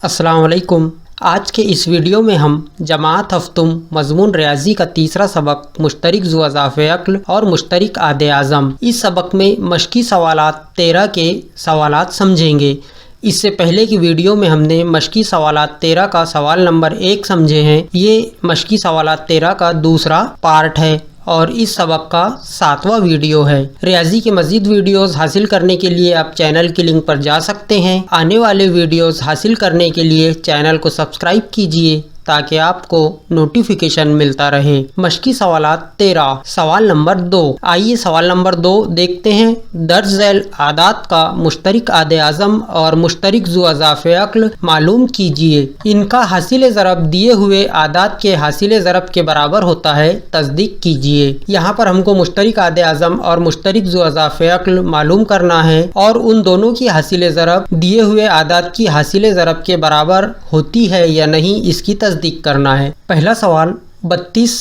अस्सलाम वालेकुम। आज के इस वीडियो में हम जमात हफ्तुम मजमून रियाजी का तीसरा सबक मुश्तरिक ज़ु अज़ाफ़े अक्ल और मुश्तरिक आदे आज़म, इस सबक में मशकी सवालात 13 के सवालात समझेंगे। इससे पहले की वीडियो में हमने मशकी सवालात 13 का सवाल नंबर 1 समझे हैं। ये मशकी सवालात 13 का दूसरा पार्ट है और इस सबक का 7वां वीडियो है। रियाजी के मज़ीद वीडियोस हासिल करने के लिए आप चैनल की लिंक पर जा सकते हैं। आने वाले वीडियोस हासिल करने के लिए चैनल को सब्सक्राइब कीजिए ताकि आपको नोटिफिकेशन मिलता रहे। मशकी सवालात 13, सवाल नंबर 2। आइए सवाल नंबर 2 देखते हैं। दर्ज झैल आदात का मुश्तरिक आदे आज़म और मुश्तरिक ज़ु अज़ाफ़े अक्ल मालूम कीजिए। इनका हासिल ज़रब दिए हुए आदात के हासिल ज़रब के बराबर होता है, तस्दीक कीजिए। यहाँ पर हमको मुश्तरिक आदे आज़म और मुश्तरिक ज़ु अज़ाफ़े अक्ल मालूम करना है और उन दोनों की हासिल ज़रब दिए हुए आदात की हासिल ज़रब के बराबर होती है या नहीं, इसकी तस्दीक करना है। पहला सवाल 32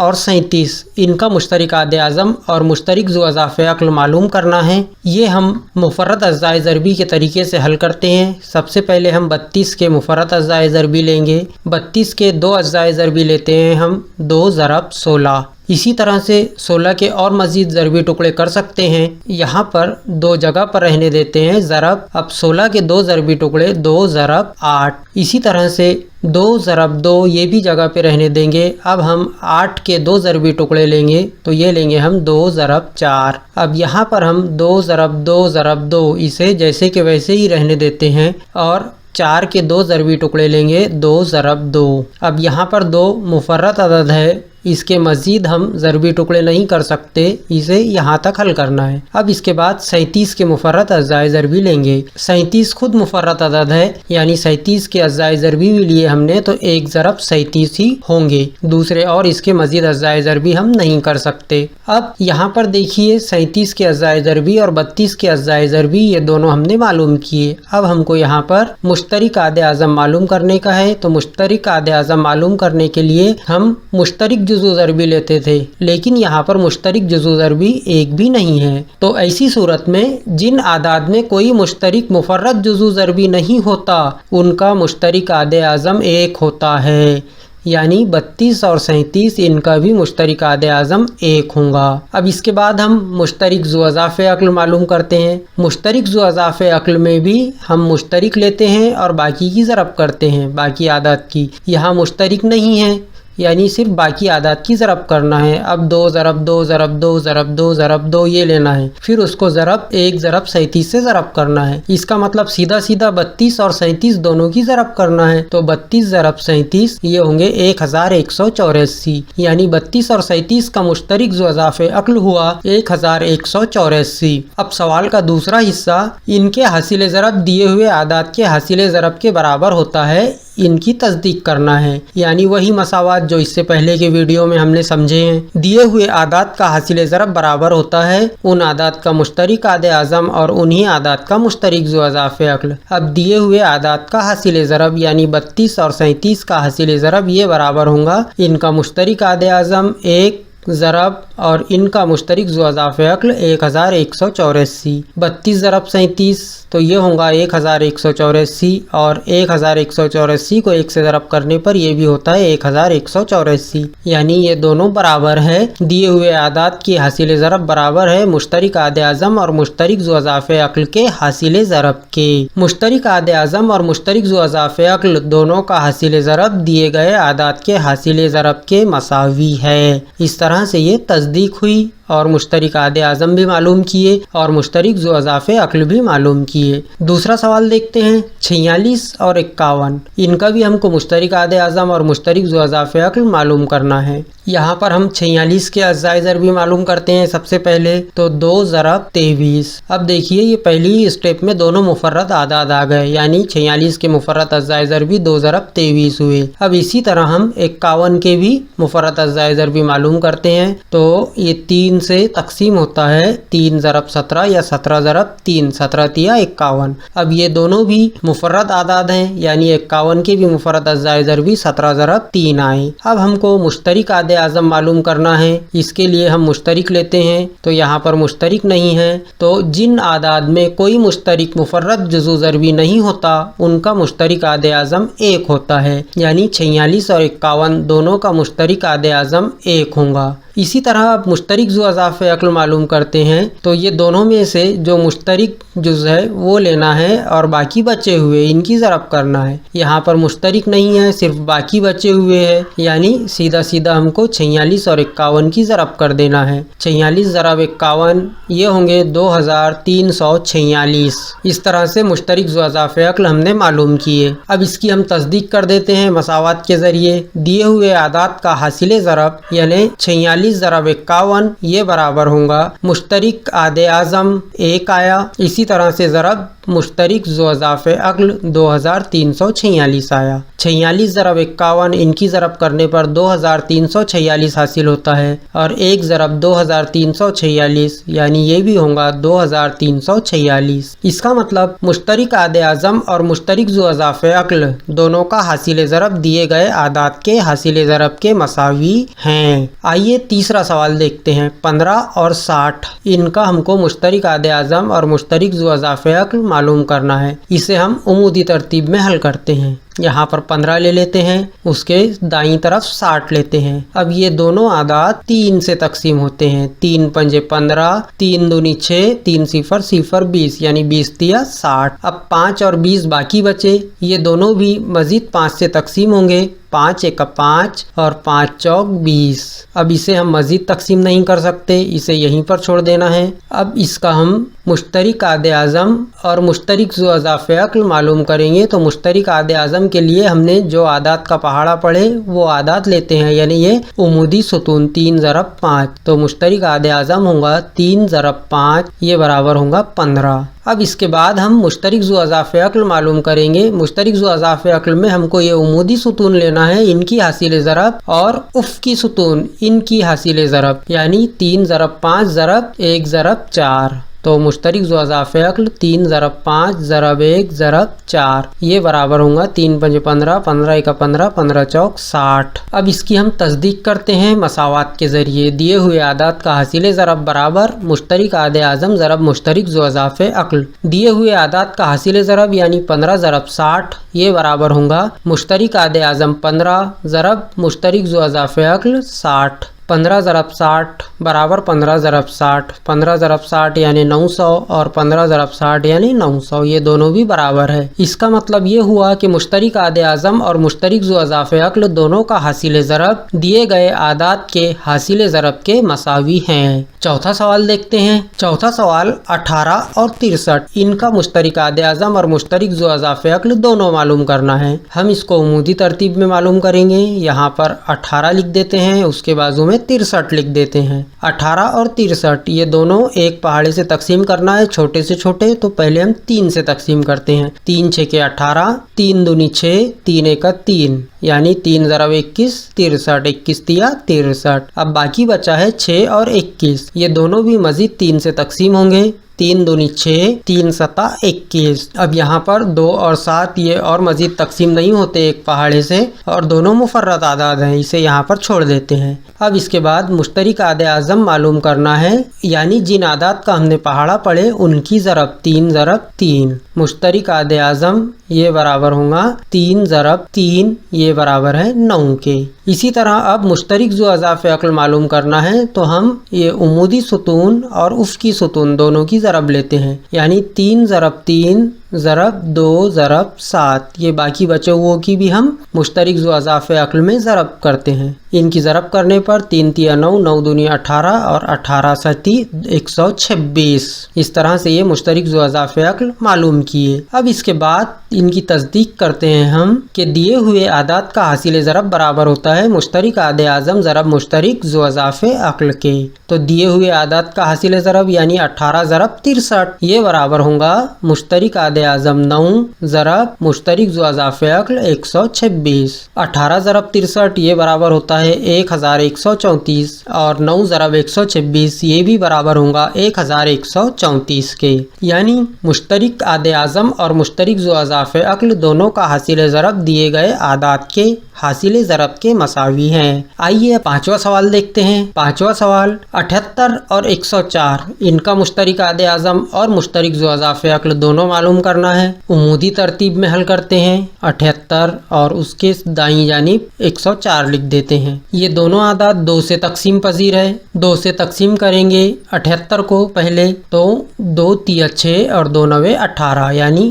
और 37, इनका मुश्तरिक आदे आज़म और मुश्तरिक ज़ु अज़ाफ़े अक्ल मालूम करना है। ये हम मुफ़र्रद अज़्ज़ाए ज़रबी के तरीके से हल करते हैं। सबसे पहले हम 32 के मुफ़र्रद अज़्ज़ाए ज़रबी लेंगे। 32 के 2 अज़्ज़ाए ज़रबी लेते हैं हम, 2 ज़रब 16। इसी तरह से 16 के और मज़ीद ज़रबी टुकड़े कर सकते हैं। यहाँ पर 2 जगह पर रहने देते हैं ज़रब। अब 16 के 2 ज़रबी टुकड़े, 2 ज़रब 8। इसी तरह से 2 ज़रब 2 ये भी जगह पे रहने देंगे। अब हम 8 के 2 ज़रबी टुकड़े लेंगे तो ये लेंगे हम 2 ज़रब 4। अब यहाँ पर हम 2 ज़रब 2 ज़रब 2 इसे जैसे के वैसे ही रहने देते हैं और 4 के 2 ज़रबी टुकड़े लेंगे, 2 ज़रब 2। अब यहाँ पर 2 मुफ़र्रद अदद है, इसके मज़ीद हम ज़रबी टुकड़े नहीं कर सकते, इसे यहाँ तक हल करना है। अब इसके बाद 37 के मुफ़र्रद अज़्ज़ाए ज़रबी लेंगे। 37 खुद मुफ़र्रद अदद है, यानी 37 के अज़्ज़ाए ज़रबी भी लिए हमने तो 1 ज़रब 37 ही होंगे, दूसरे और इसके मज़ीद अज़्ज़ाए ज़रबी हम नहीं कर सकते। अब यहाँ पर देखिए 37 के अज़्ज़ाए ज़रबी और 32 के अज़्ज़ाए ज़रबी ये दोनों हमने मालूम किए। अब हमको यहाँ पर मुश्तरिक आदे आज़म मालूम करने का है। तो मुश्तरिक आदे आज़म मालूम करने के लिए हम मुश्तरिक जुज़ू ज़रबी लेते थे, लेकिन यहाँ पर मुश्तरिक जुज़ू ज़रबी एक भी नहीं है। तो ऐसी सूरत में जिन आदाद में कोई मुश्तरिक मुफ़र्रद जुज़ू ज़रबी नहीं होता उनका मुश्तरिक आदे आज़म 1 होता है, यानी 32 और 37 इनका भी मुश्तरिक आदे आज़म 1 होगा। अब इसके बाद हम मुश्तरिक ज़ु अज़ाफ़े अक्ल मालूम करते हैं। मुश्तरिक ज़ु अज़ाफ़े अक्ल में भी हम मुश्तरिक लेते हैं और बाकी की ज़रब करते हैं, बाकी आदात की। यहाँ मुश्तरिक नहीं है, यानी सिर्फ बाकी आदात की ज़रब करना है। अब 2 ज़रब 2 ज़रब 2 ज़रब 2 ज़रब 2 ये लेना है, फिर उसको ज़रब 1 ज़रब 37 से ज़रब करना है। इसका मतलब सीधा सीधा 32 और 37 दोनों की ज़रब करना है। तो 32 ज़रब 37 ये होंगे 1184, यानी 32 और 37 का मुश्तरिक ज़ु अज़ाफ़े अक्ल हुआ 1184। अब सवाल का दूसरा हिस्सा, इनके हासिल ज़रब दिए हुए आदात के हासिल ज़रब के बराबर होता है, इनकी तस्दीक करना है। यानी वही मसावात जो इससे पहले के वीडियो में हमने समझे हैं। दिए हुए आदात का हासिल ज़रब बराबर होता है उन आदात का मुश्तरिक आदे आज़म और उन्हीं आदात का मुश्तरिक ज़ु अज़ाफ़े अक्ल। अब दिए हुए आदात का हासिल ज़रब यानी 32 और 37 का हासिल ज़रब ये बराबर होगा इनका मुश्तरिक आदे आज़म 1 ज़रब और इनका मुश्तरिक ज़ु अज़ाफ़े अक्ल 1184। 32 ज़रब 37 तो ये होगा 1184 और 1184 को 1 से ज़रब करने पर ये भी होता है 1184, यानी ये दोनों बराबर है। दिए हुए आदात की हासिल ज़रब बराबर है मुश्तरिक आदे आज़म और मुश्तरिक ज़ु अज़ाफ़े अक्ल के हासिल ज़रब के। मुश्तरिक आदे आज़म और मुश्तरिक ज़ु अज़ाफ़े अक्ल दोनों का हासिल ज़रब दिए गए आदात के हासिल ज़रब के मसावी है। इस तरह से ये तस्दीक हुई और मुश्तरिक आदे आज़म भी मालूम किए और मुश्तरिक ज़ु अज़ाफ़े अक्ल भी मालूम किए। दूसरा सवाल देखते हैं। 46 और 51, इनका भी हमको मुश्तरिक आदे आज़म और मुश्तरिक ज़ु अज़ाफ़े अक्ल मालूम करना है। यहाँ पर हम 46 के अज़्ज़ाए ज़रबी मालूम करते हैं सबसे पहले, तो 2 ज़रब 23। अब देखिए ये पहली ही स्टेप में दोनों मुफ़र्रद आदाद आ गए, यानी 46 के मुफ़र्रद अज़्ज़ाए ज़रबी 2 ज़रब 23 हुए। अब इसी तरह हम 51 के भी मुफ़र्रद अज़्ज़ाए ज़रबी मालूम करते करते हैं तो ये 3 से तकसीम होता है 3 ज़रब 17 या 17 ज़रब 3, 17 तिया 51। अब ये दोनों भी मुफर्रद आदाद हैं, यानी 51 के भी मुफर्रद अज़्ज़ाए ज़रबी 17 ज़रब 3 आए। अब हमको मुश्तरिक आदे आज़म मालूम करना है, इसके लिए हम मुश्तरिक लेते हैं। तो यहाँ पर मुश्तरिक नहीं है, तो जिन आदाद में कोई मुश्तरिक मुफर्रद जुज़ू ज़रबी नहीं होता उनका मुश्तरिक आदे आज़म 1 होता है, यानी 46 और 51 दोनों का मुश्तरिक आदे आज़म 1 होगा। इसी तरह आप मुश्तरिक ज़ु अज़ाफ़े अक्ल मालूम करते हैं तो ये दोनों में से जो मुश्तरिक जुज़ है वो लेना है और बाकी बचे हुए इनकी ज़रब करना है। यहाँ पर मुश्तरिक नहीं है, सिर्फ बाकी बचे हुए हैं, यानी सीधा सीधा हमको 46 और 51 की ज़रब कर देना है। 46 ज़रब 51 ये होंगे 2346। इस तरह से मुश्तरिक ज़ु अज़ाफ़े अक्ल हमने मालूम किए। अब इसकी हम तस्दीक कर देते हैं मसावात के ज़रिए। दिए हुए आदाद का हासिल ज़रब यानी 46 ज़रब 51 ये बराबर होगा मुश्तरिक आदे आज़म 1 आया। इसी तरह से ज़रब मुश्तरिक ज़ु अज़ाफ़े अक्ल 2346 आया। 46 ज़रब 51 इनकी ज़रब करने पर 2346 हासिल होता है और 1 ज़रब 2346 यानी ये भी होगा 2346। इसका मतलब मुश्तरिक आदे आज़म और मुश्तरिक ज़ु अज़ाफ़े अक्ल दोनों का हासिल ज़रब दिए गए आदाद के हासिल ज़रब के मसावी हैं। आइए तीसरा सवाल देखते हैं। 15 और 60 इनका हमको मुश्तरिक आदे आज़म और मुश्तरिक ज़ु अज़ाफ़े अक्ल मालूम करना है। इसे हम उमूदी तरतीब में हल करते हैं। यहाँ पर 15 ले लेते हैं, उसके दाईं तरफ 60 लेते हैं। अब ये दोनों आदाद 3 से तकसीम होते हैं। 3 पंजे 15, 3 दूनी 6, 3 सिफर सिफर 20 यानी 20 तिया 60। अब 5 और 20 बाकी बचे, ये दोनों भी मजीद 5 से तकसीम होंगे। 5 एक 5 और 5 चौक 20। अब इसे हम मजीद तकसीम नहीं कर सकते, इसे यहीं पर छोड़ देना है। अब इसका हम मुश्तरिक आदे आज़म और मुश्तरिक ज़ु अज़ाफ़े अक्ल मालूम करेंगे। तो मुश्तरिक आदे आज़म के लिए हमने जो आदाद का पहाड़ा पढ़े वो आदाद लेते हैं, यानी ये उमूदी सुतून 3 ज़रब 5। तो मुश्तरिक आदे आज़म होगा 3 ज़रब 5, ये बराबर होगा 15। अब इसके बाद हम मुश्तरिक ज़ु अज़ाफ़े अक्ल मालूम करेंगे। मुश्तरिक ज़ु अज़ाफ़े अक्ल में हमको ये उमूदी सुतून लेना है, इनकी हासिल ज़रब, और उफ़की सुतून इनकी हासिल ज़रब, यानी 3 ज़रब 5 ज़रब 1 ज़रब 4। तो मुश्तरिक ज़ु अज़ाफ़े अक्ल 3 ज़रब 5 ज़रब 1 ज़रब 4 ये बराबर होगा 3 पंजे 15, 15 एक 15, 15 चौक 60। अब इसकी हम तस्दीक करते हैं मसावात के ज़रिए। दिए हुए आदाद का हासिल ज़रब बराबर मुश्तरिक आदे आज़म ज़रब मुश्तरिक ज़ु अज़ाफ़े अक्ल। दिए हुए आदाद का हासिल ज़रब यानी 15 ज़रब 60 ये बराबर होगा मुश्तरिक आदे आज़म 15 ज़रब मुश्तरिक ज़ु अज़ाफ़े अक्ल 60। 15 ज़रब 60 बराबर 15 ज़रब 60। 15 ज़रब 60 यानी 900 और 15 ज़रब 60 यानी 900, ये दोनों भी बराबर है। इसका मतलब ये हुआ कि मुश्तरिक आदे आज़म और मुश्तरिक ज़ु अज़ाफ़े अक्ल दोनों का हासिल ज़रब दिए गए आदाद के हासिल ज़रब के मसावी हैं। चौथा सवाल देखते हैं। चौथा सवाल 18 और 63 इनका मुश्तरिक आदे आज़म और मुश्तरिक ज़ु अज़ाफ़े अक्ल दोनों मालूम करना है। हम इसको उमूदी तरतीब में मालूम करेंगे। यहाँ पर 18 लिख देते हैं, उसके बाजू में 63 लिख देते हैं। 18 और 63 ये दोनों एक पहाड़े से तकसीम करना है, छोटे से छोटे, तो पहले हम 3 से तकसीम करते हैं। 3 6 के 18, 3 दूनी 6, 3 एक 3 यानी 3 ज़रब 21 63, 21 तिया 63। अब बाकी बचा है 6 और 21, ये दोनों भी मजीद 3 से तकसीम होंगे। 3 दूनी 6, 3 सता 21। अब यहाँ पर 2 और 7 ये और मजीद तकसीम नहीं होते एक पहाड़े से, और दोनों मुफर्रद आदाद हैं, इसे यहाँ पर छोड़ देते हैं। अब इसके बाद मुश्तरिक आदे आज़म मालूम करना है, यानी जिन आदाद का हमने पहाड़ा पढ़े उनकी ज़रब 3 ज़रब 3। मुश्तरिक आदे आज़म ये बराबर होगा 3 ज़रब 3, ये बराबर है 9 के। इसी तरह अब मुश्तरिक ज़ु अज़ाफ़े अक्ल मालूम करना है, तो हम ये उमूदी सुतून और उफ़की सुतून दोनों की ज़रब लेते हैं, यानी 3 ज़रब 3 ज़रब 2 ज़रब 7। ये बाकी बचे हुओं की भी हम मुश्तरिक ज़ु अज़ाफ़े अक्ल में ज़रब करते हैं। इनकी ज़रब करने पर 3 तिया 9, 9 दूनी 18 और 18 सती 126। इस तरह से ये मुश्तरिक ज़ु अज़ाफ़े अक्ल मालूम किए। अब इसके बाद इनकी तस्दीक करते हैं हम कि दिए हुए आदाद का हासिल ज़रब बराबर होता है मुश्तरिक आदे आज़म ज़रब मुश्तरिक ज़ु अज़ाफ़े अक्ल के। तो दिए हुए आदाद का हासिल ज़रब यानी 18 ज़रब 63 ये बराबर होगा मुश्तरिक आदे आज़म 9 ज़रब मुश्तरिक ज़ु अज़ाफ़े अक्ल 126। 18 ज़रब 63 ये बराबर होता है 1134 और 9 ज़रब 126 ये भी बराबर होगा 1134 के। यानी मुश्तरिक आदे आज़म और मुश्तरिक ज़ु अज़ाफ़े अक्ल दोनों का हासिल ज़रब दिए गए आदात के हासिल ज़रब के मसावी हैं। आइए पांचवा सवाल देखते हैं। पांचवा सवाल 78 और 104 इनका मुश्तरिक आदे आज़म और मुश्तरिक ज़ु अज़ाफ़े अक्ल दोनों मालूम करना है। उमूदी तरतीब में हल करते हैं। 78 और उसके दाईं जानिब 104 लिख देते हैं। ये दोनों आदात 2 से तकसीम पजीर है। 2 से तकसीम करेंगे 78 को पहले तो 2 तिया 6 और 2 नवे 18 यानी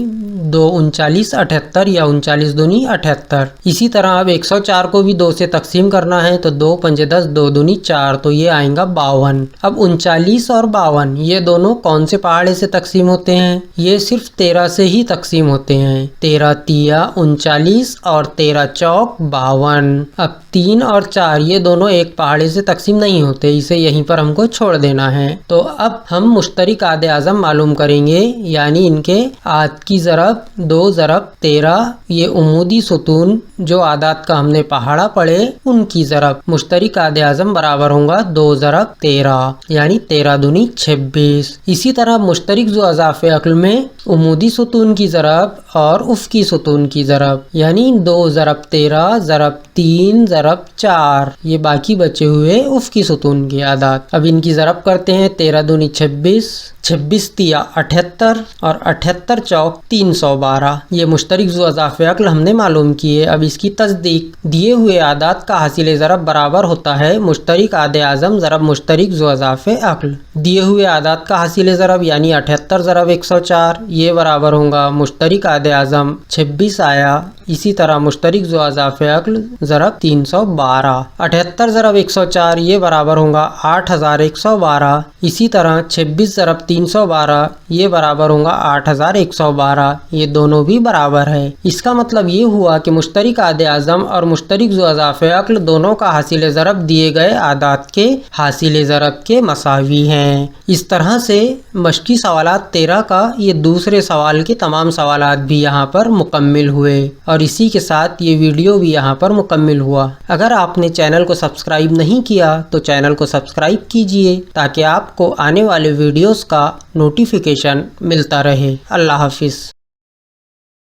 2 39 78 या 39 दूनी 78। इसी तरह अब 104 को भी 2 से तकसीम करना है तो 2 पंजे 10 2 दूनी 4 तो ये आएगा 52। अब 39 और 52 ये दोनों कौन से पहाड़े से तकसीम होते हैं? ये सिर्फ 13 से ही तकसीम होते हैं। 13 तिया 39 और 13 चौक 52। अब 3 और 4 ये दोनों एक पहाड़े से तकसीम नहीं होते, इसे यहीं पर हमको छोड़ देना है। तो अब हम मुश्तरिक आदे आज़म मालूम करेंगे यानी इनके आद की ज़रब 2 ज़रब 13 ये उमूदी सुतून जो आदात का हमने पहाड़ा पढ़े उनकी ज़रब मुश्तरिक आदे आज़म बराबर होगा 2 ज़रब 13 यानी 13 दूनी 26। इसी तरह मुश्तरिक ज़ु अज़ाफ़े अक्ल में उमूदी सुतून की ज़रब और उफ़की सुतून की ज़रब यानी 2 ज़रब 13 ज़रब 3 ज़रब 4 ये बाकी बचे हुए उफ़की सुतून की आदात। अब इनकी ज़रब करते हैं। 13 दूनी 26, 26 तिया 78 और 78 चौक 312 ये मुश्तरिक ज़ु अज़ाफ़े अक्ल हमने मालूम किए। अब इसकी तस्दीक दिए हुए आदात का हासिल ज़रब बराबर होता है मुश्तरिक आदे आज़म ज़रब मुश्तरिक ज़ु अज़ाफ़े अक्ल। दिए हुए आदात का हासिल ज़रब यानी 78 ज़रब 104 ये बराबर होगा मुश्तरिक आदे आज़म 26 आया। इसी तरह मुश्तरिक ज़ु अज़ाफ़े अक्ल ज़रब 312। 78 ज़रब 104 ये बराबर होगा 8112। इसी तरह 26 ज़रब 312 ये बराबर होगा 8112। ये दोनों भी बराबर है। इसका मतलब ये हुआ कि मुश्तरिक आदे आज़म और मुश्तरिक ज़ु अज़ाफ़े अक्ल दोनों का हासिल ज़रब दिए गए आदात के हासिल ज़रब के मसावी हैं। इस तरह से मश्की सवालात 13 का ये दूसरे सवाल के तमाम सवालात भी यहाँ पर मुकम्मिल हुए और इसी के साथ ये वीडियो भी यहाँ पर मुकम्मिल हुआ। अगर आपने चैनल को सब्सक्राइब नहीं किया तो चैनल को सब्सक्राइब कीजिए ताकि आपको आने वाले वीडियोस का नोटिफिकेशन मिलता रहे। अल्लाह हाफिज़।